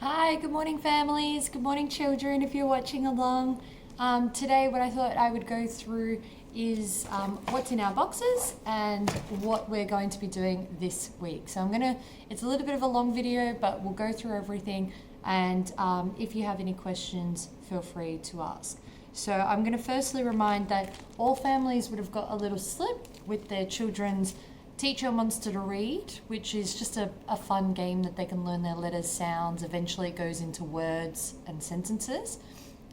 Hi, good morning families, good morning children if you're watching along. Today what I thought I would go through is what's in our boxes and what we're going to be doing this week. So it's a little bit of a long video, but we'll go through everything, and if you have any questions, feel free to ask. So I'm going to firstly remind that all families would have got a little slip with their children's Teach Your Monster to Read, which is just a fun game that they can learn their letters, sounds. Eventually it goes into words and sentences.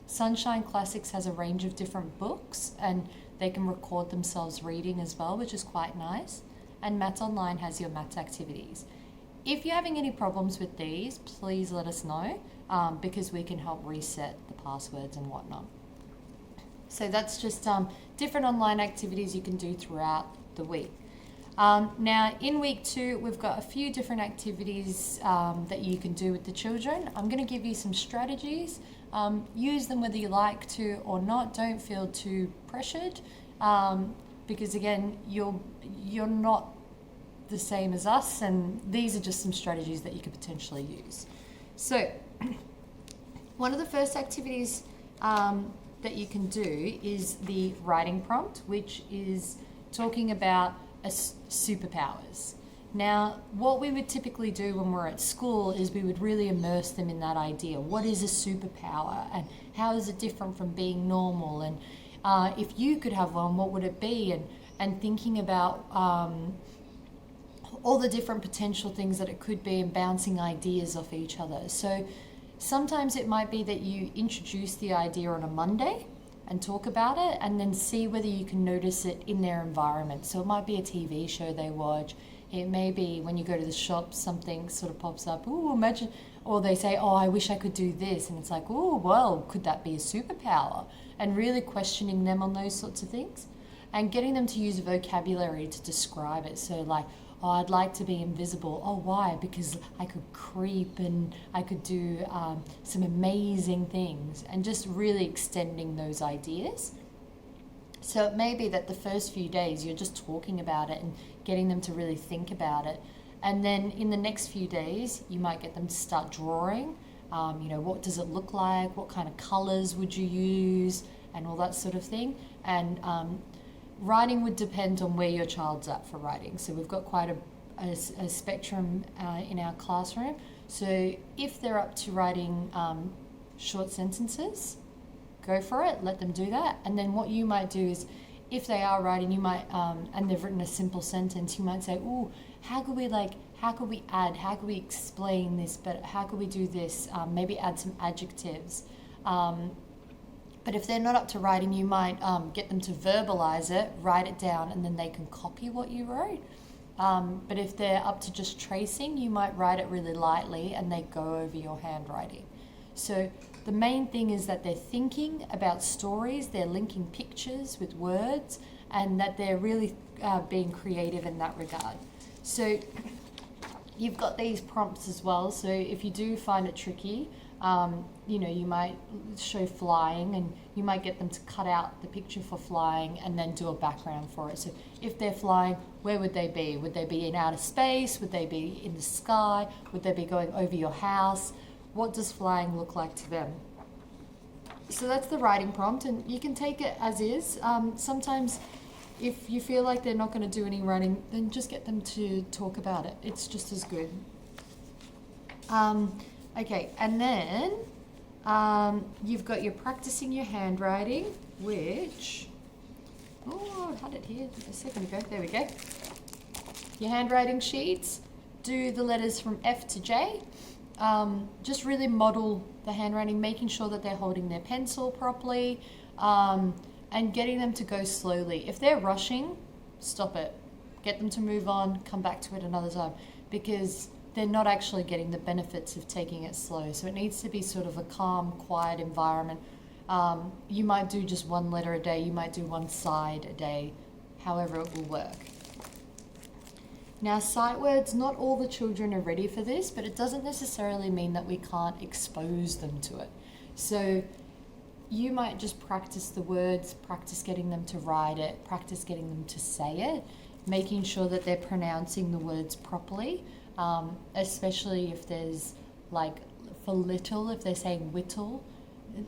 Sunshine Classics has a range of different books and they can record themselves reading as well, which is quite nice. And Maths Online has your maths activities. If you're having any problems with these, please let us know because we can help reset the passwords and whatnot. So that's just different online activities you can do throughout the week. Now in week 2 we've got a few different activities that you can do with the children. I'm going to give you some strategies. Use them whether you like to or not. Don't feel too pressured because again you're not the same as us, and these are just some strategies that you could potentially use. So one of the first activities that you can do is the writing prompt, which is talking about superpowers. Now, what we would typically do when we're at school is we would really immerse them in that idea. What is a superpower and how is it different from being normal? And if you could have one, what would it be? And thinking about all the different potential things that it could be and bouncing ideas off each other. So sometimes it might be that you introduce the idea on a Monday and talk about it and then see whether you can notice it in their environment. So it might be a TV show they watch. It may be when you go to the shop, something sort of pops up, ooh, imagine, or they say, oh, I wish I could do this. And it's like, oh, well, could that be a superpower? And really questioning them on those sorts of things and getting them to use vocabulary to describe it. So like, oh, I'd like to be invisible. Oh, why? Because I could creep and I could do some amazing things, and just really extending those ideas. So it may be that the first few days you're just talking about it and getting them to really think about it. And then in the next few days, you might get them to start drawing. What does it look like? What kind of colors would you use? And all that sort of thing. And writing would depend on where your child's at for writing. So we've got quite a spectrum in our classroom. So if they're up to writing short sentences, go for it, let them do that. And then what you might do is, if they are writing, you might, and they've written a simple sentence, you might say, ooh, how could we add, how could we explain this, but how could we do this? Maybe add some adjectives. But if they're not up to writing, you might get them to verbalize it, write it down, and then they can copy what you wrote. But if they're up to just tracing, you might write it really lightly and they go over your handwriting. So the main thing is that they're thinking about stories, they're linking pictures with words, and that they're really being creative in that regard. So you've got these prompts as well. So if you do find it tricky, you might show flying and you might get them to cut out the picture for flying and then do a background for it. So if they're flying, where would they be? Would they be in outer space? Would they be in the sky? Would they be going over your house? What does flying look like to them? So that's the writing prompt, and you can take it as is. Sometimes if you feel like they're not going to do any writing, then just get them to talk about it. It's just as good. Okay, and then you've got your practicing your handwriting, which, I had it here a second ago. There we go. Your handwriting sheets, do the letters from F to J. Just really model the handwriting, making sure that they're holding their pencil properly, and getting them to go slowly. If they're rushing, stop it. Get them to move on, come back to it another time, because they're not actually getting the benefits of taking it slow. So it needs to be sort of a calm, quiet environment. You might do just one letter a day, you might do one side a day, however it will work. Now, sight words, not all the children are ready for this, but it doesn't necessarily mean that we can't expose them to it. So you might just practice the words, practice getting them to write it, practice getting them to say it, making sure that they're pronouncing the words properly, especially if there's like for little, if they're saying whittle,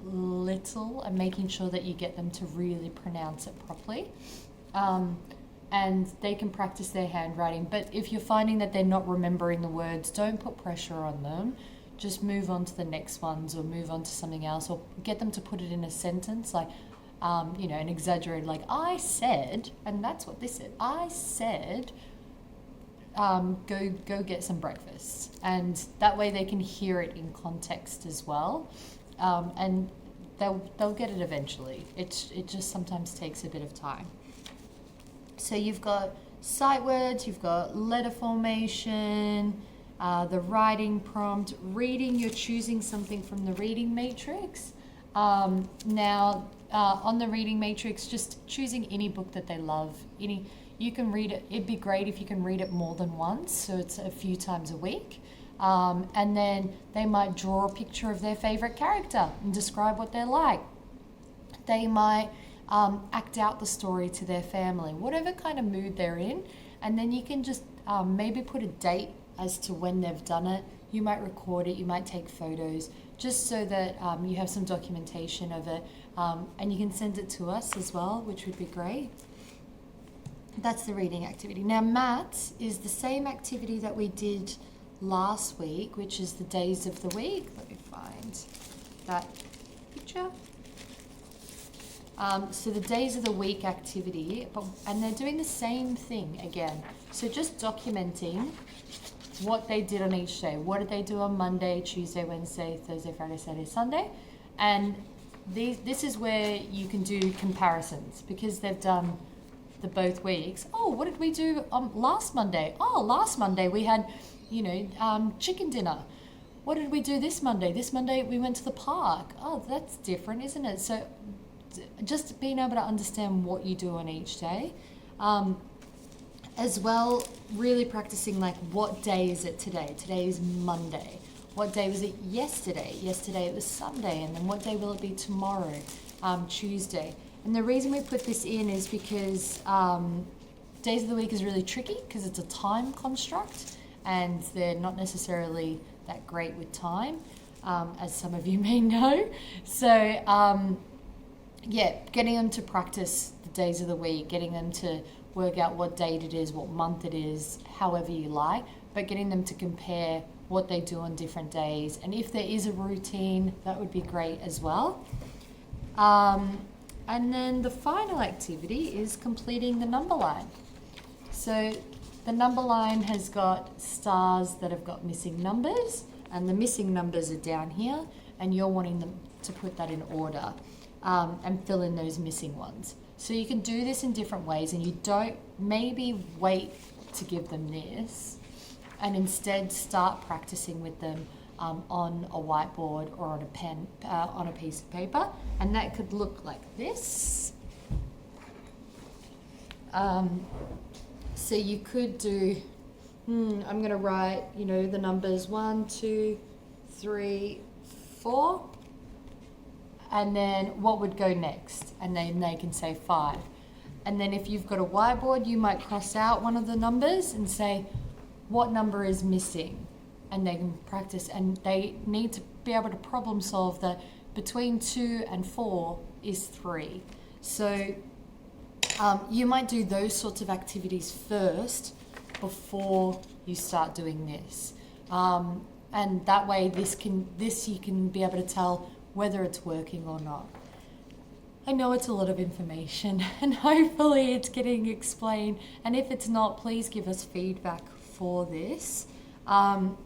little, and making sure that you get them to really pronounce it properly. And they can practice their handwriting. But if you're finding that they're not remembering the words, don't put pressure on them. Just move on to the next ones or move on to something else, or get them to put it in a sentence, like, an exaggerated, like, I said, and that's what this said. I said, go get some breakfast. And that way they can hear it in context as well. And they'll get it eventually. It just sometimes takes a bit of time. So you've got sight words, you've got letter formation, the writing prompt, reading, you're choosing something from the reading matrix. Now, on the reading matrix, just choosing any book that they love. You can read it. It'd be great if you can read it more than once, so it's a few times a week. And then they might draw a picture of their favorite character and describe what they're like. They might act out the story to their family, whatever kind of mood they're in. And then you can just maybe put a date as to when they've done it. You might record it, you might take photos, just so that you have some documentation of it. And you can send it to us as well, which would be great. That's the reading activity. Now, maths is the same activity that we did last week, which is the days of the week. Let me find that picture. So the days of the week activity, and they're doing the same thing again. So just documenting what they did on each day. What did they do on Monday, Tuesday, Wednesday, Thursday, Friday, Saturday, Sunday? And this is where you can do comparisons, because they've done the both weeks. Oh, what did we do last Monday? Oh, last Monday we had, chicken dinner. What did we do this Monday? This Monday we went to the park. Oh, that's different, isn't it? So just being able to understand what you do on each day. As well, really practicing, like, what day is it today? Today is Monday. What day was it yesterday? Yesterday it was Sunday. And then what day will it be tomorrow? Tuesday. And the reason we put this in is because days of the week is really tricky, because it's a time construct and they're not necessarily that great with time, as some of you may know. So, getting them to practice the days of the week, getting them to work out what date it is, what month it is, however you like, but getting them to compare what they do on different days. And if there is a routine, that would be great as well. And then the final activity is completing the number line. So the number line has got stars that have got missing numbers, and the missing numbers are down here, and you're wanting them to put that in order. And fill in those missing ones. So you can do this in different ways, and you don't maybe wait to give them this, and instead start practicing with them on a whiteboard or on a pen, on a piece of paper, and that could look like this. So you could do, I'm going to write, the numbers 1, 2, 3, 4. And then what would go next? And then they can say 5. And then if you've got a whiteboard, you might cross out one of the numbers and say, what number is missing? And they can practice, and they need to be able to problem solve that between 2 and 4 is 3. So you might do those sorts of activities first before you start doing this. And that way you can be able to tell whether it's working or not. I know it's a lot of information, and hopefully it's getting explained. And if it's not, please give us feedback for this. We're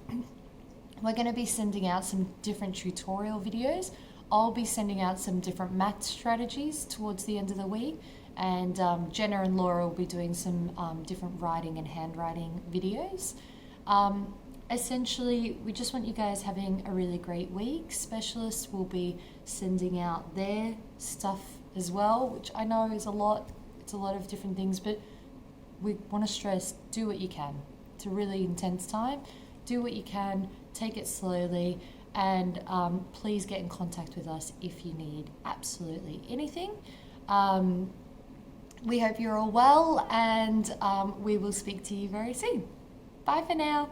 going to be sending out some different tutorial videos. I'll be sending out some different math strategies towards the end of the week. And Jenna and Laura will be doing some different writing and handwriting videos. Essentially, we just want you guys having a really great week. Specialists will be sending out their stuff as well, which I know is a lot. It's a lot of different things, but we want to stress, do what you can. It's a really intense time. Do what you can, take it slowly, and please get in contact with us if you need absolutely anything. We hope you're all well, and we will speak to you very soon. Bye for now.